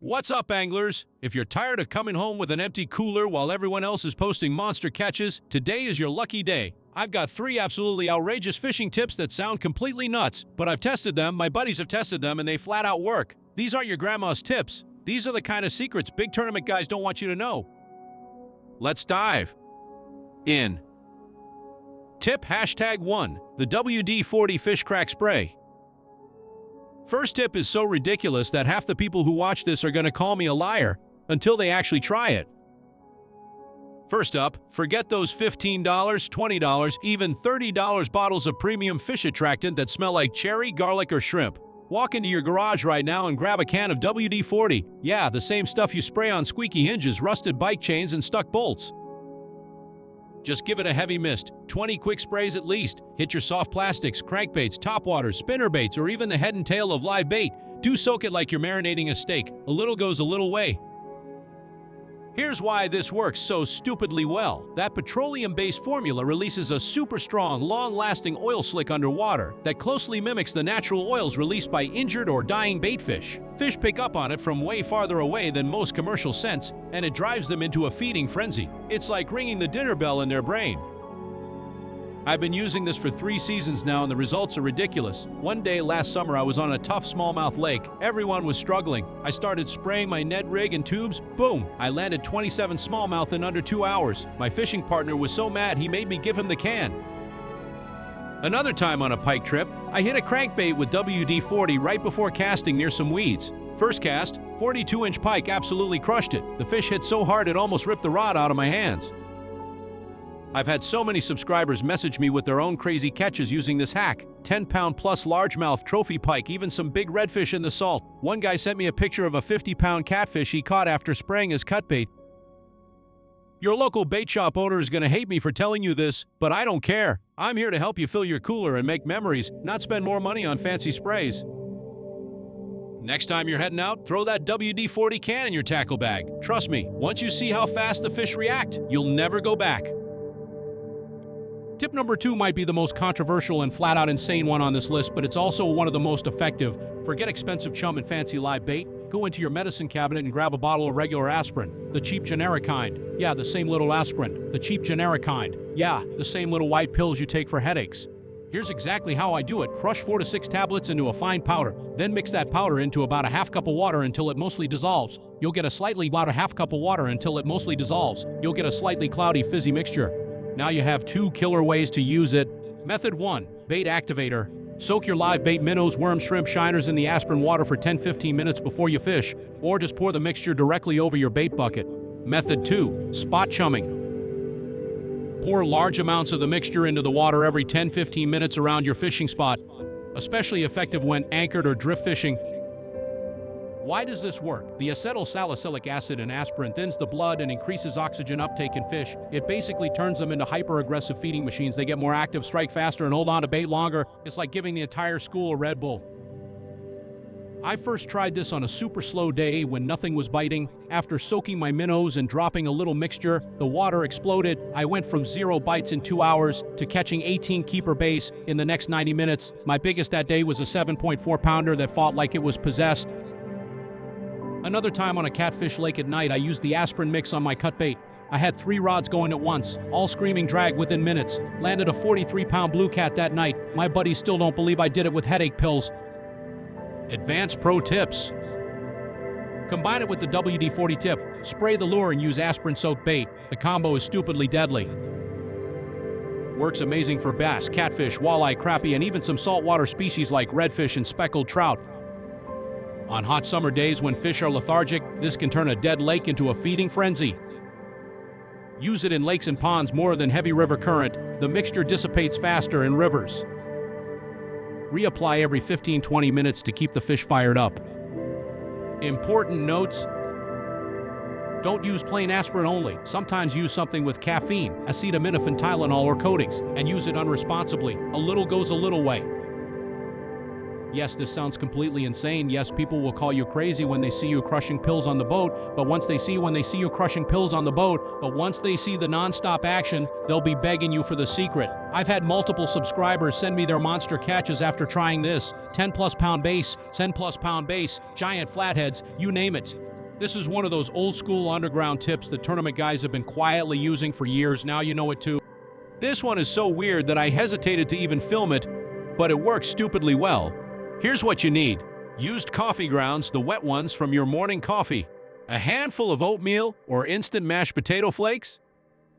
What's up, anglers? If you're tired of coming home with an empty cooler while everyone else is posting monster catches, today is your lucky day. I've got 3 absolutely outrageous fishing tips that sound completely nuts, but I've tested them, my buddies have tested them, and they flat out work. These aren't your grandma's tips. These are the kind of secrets big tournament guys don't want you to know. Let's dive in. Tip #1, the WD-40 Fish Crack Spray. First tip is so ridiculous that half the people who watch this are going to call me a liar until they actually try it. First up, forget those $15, $20, even $30 bottles of premium fish attractant that smell like cherry, garlic, or shrimp. Walk into your garage right now and grab a can of WD-40. Yeah, the same stuff you spray on squeaky hinges, rusted bike chains, and stuck bolts. Just give it a heavy mist, 20 quick sprays at least. Hit your soft plastics, crankbaits, topwaters, spinnerbaits, or even the head and tail of live bait. Do soak it like you're marinating a steak. A little goes a little way. Here's why this works so stupidly well. That petroleum-based formula releases a super strong, long-lasting oil slick underwater that closely mimics the natural oils released by injured or dying baitfish. Fish pick up on it from way farther away than most commercial scents, and it drives them into a feeding frenzy. It's like ringing the dinner bell in their brain. I've been using this for 3 seasons now, and the results are ridiculous. One day last summer I was on a tough smallmouth lake. Everyone was struggling. I started spraying my Ned rig and tubes. Boom! I landed 27 smallmouth in under 2 hours. My fishing partner was so mad he made me give him the can. Another time on a pike trip, I hit a crankbait with WD-40 right before casting near some weeds. First cast, 42-inch pike absolutely crushed it. The fish hit so hard it almost ripped the rod out of my hands. I've had so many subscribers message me with their own crazy catches using this hack. 10-pound plus largemouth trophy pike, even some big redfish in the salt. One guy sent me a picture of a 50-pound catfish he caught after spraying his cut bait. Your local bait shop owner is going to hate me for telling you this, but I don't care. I'm here to help you fill your cooler and make memories, not spend more money on fancy sprays. Next time you're heading out, throw that WD-40 can in your tackle bag. Trust me, once you see how fast the fish react, you'll never go back. Tip number 2 might be the most controversial and flat-out insane one on this list, but it's also one of the most effective. Forget expensive chum and fancy live bait. Go into your medicine cabinet and grab a bottle of regular aspirin, the cheap generic kind. Yeah, the same little aspirin, the cheap generic kind. Yeah, the same little white pills you take for headaches. Here's exactly how I do it. Crush 4 to 6 tablets into a fine powder, then mix that powder into about a half cup of water until it mostly dissolves. You'll get a slightly cloudy half cup of water until it mostly dissolves. You'll get a slightly cloudy fizzy mixture. Now you have 2 killer ways to use it. Method 1, bait activator. Soak your live bait, minnows, worms, shrimp, shiners in the aspirin water for 10-15 minutes before you fish, or just pour the mixture directly over your bait bucket. Method 2, spot chumming. Pour large amounts of the mixture into the water every 10-15 minutes around your fishing spot, especially effective when anchored or drift fishing. Why does this work? The acetylsalicylic acid in aspirin thins the blood and increases oxygen uptake in fish. It basically turns them into hyper-aggressive feeding machines. They get more active, strike faster, and hold on to bait longer. It's like giving the entire school a Red Bull. I first tried this on a super slow day when nothing was biting. After soaking my minnows and dropping a little mixture, the water exploded. I went from 0 bites in 2 hours to catching 18 keeper bass in the next 90 minutes. My biggest that day was a 7.4 pounder that fought like it was possessed. Another time on a catfish lake at night, I used the aspirin mix on my cut bait. I had 3 rods going at once, all screaming drag within minutes. Landed a 43-pound blue cat that night. My buddies still don't believe I did it with headache pills. Advanced pro tips. Combine it with the WD-40 tip. Spray the lure and use aspirin-soaked bait. The combo is stupidly deadly. Works amazing for bass, catfish, walleye, crappie, and even some saltwater species like redfish and speckled trout. On hot summer days when fish are lethargic, this can turn a dead lake into a feeding frenzy. Use it in lakes and ponds more than heavy river current. The mixture dissipates faster in rivers. Reapply every 15-20 minutes to keep the fish fired up. Important notes. Don't use plain aspirin only. Sometimes use something with caffeine, acetaminophen, Tylenol, or coatings, and use it unresponsibly. A little goes a little way. Yes, this sounds completely insane. Yes, people will call you crazy when they see you crushing pills on the boat, but once they see you crushing pills on the boat, but once they see the non-stop action, they'll be begging you for the secret. I've had multiple subscribers send me their monster catches after trying this. 10+ pound bass, 10+ pound bass, giant flatheads, you name it. This is one of those old school underground tips that tournament guys have been quietly using for years. Now you know it too. This one is so weird that I hesitated to even film it, but it works stupidly well. Here's what you need. Used coffee grounds, the wet ones from your morning coffee. A handful of oatmeal or instant mashed potato flakes.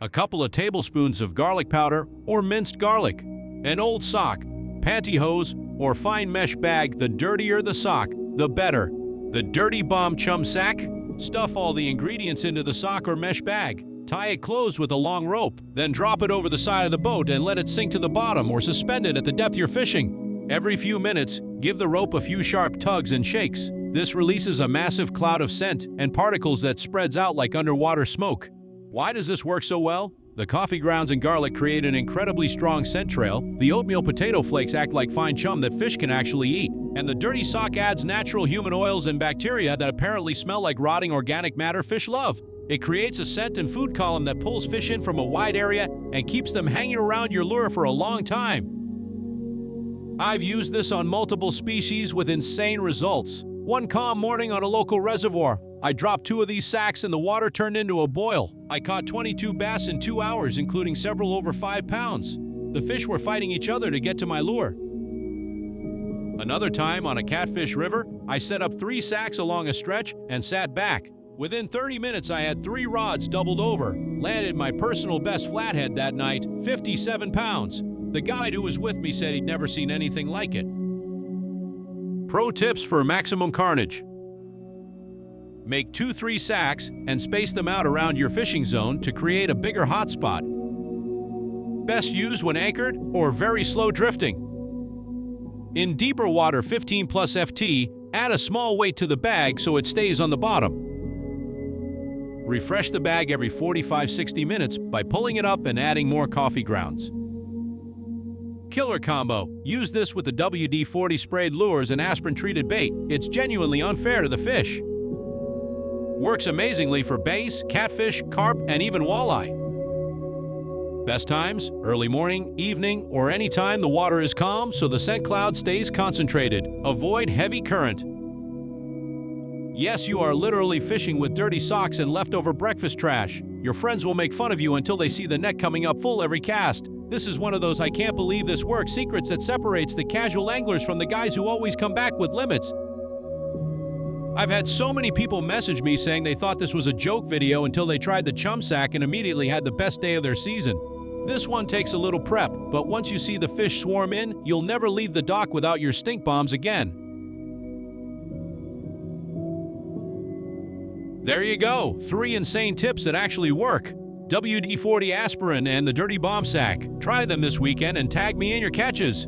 A couple of tablespoons of garlic powder or minced garlic. An old sock, pantyhose, or fine mesh bag. The dirtier the sock, the better. The dirty bomb chum sack. Stuff all the ingredients into the sock or mesh bag. Tie it closed with a long rope, then drop it over the side of the boat and let it sink to the bottom or suspend it at the depth you're fishing. Every few minutes, give the rope a few sharp tugs and shakes. This releases a massive cloud of scent and particles that spreads out like underwater smoke. Why does this work so well? The coffee grounds and garlic create an incredibly strong scent trail, the oatmeal potato flakes act like fine chum that fish can actually eat, and the dirty sock adds natural human oils and bacteria that apparently smell like rotting organic matter fish love. It creates a scent and food column that pulls fish in from a wide area and keeps them hanging around your lure for a long time. I've used this on multiple species with insane results. One calm morning on a local reservoir, I dropped 2 of these sacks and the water turned into a boil. I caught 22 bass in 2 hours, including several over 5 pounds. The fish were fighting each other to get to my lure. Another time on a catfish river, I set up 3 sacks along a stretch and sat back. Within 30 minutes, I had 3 rods doubled over. Landed my personal best flathead that night, 57 pounds. The guide who was with me said he'd never seen anything like it. Pro tips for maximum carnage. Make 2-3 sacks and space them out around your fishing zone to create a bigger hotspot. Best used when anchored or very slow drifting. In deeper water 15 plus FT, add a small weight to the bag so it stays on the bottom. Refresh the bag every 45-60 minutes by pulling it up and adding more coffee grounds. Killer combo. Use this with the WD-40 sprayed lures and aspirin-treated bait. It's genuinely unfair to the fish. Works amazingly for bass, catfish, carp, and even walleye. Best times, early morning, evening, or any time the water is calm so the scent cloud stays concentrated. Avoid heavy current. Yes, you are literally fishing with dirty socks and leftover breakfast trash. Your friends will make fun of you until they see the net coming up full every cast. This is one of those I can't believe this works secrets that separates the casual anglers from the guys who always come back with limits. I've had so many people message me saying they thought this was a joke video until they tried the chum sack and immediately had the best day of their season. This one takes a little prep, but once you see the fish swarm in, you'll never leave the dock without your stink bombs again. There you go, 3 insane tips that actually work. WD-40 aspirin and the dirty bomb sack. Try them this weekend and tag me in your catches.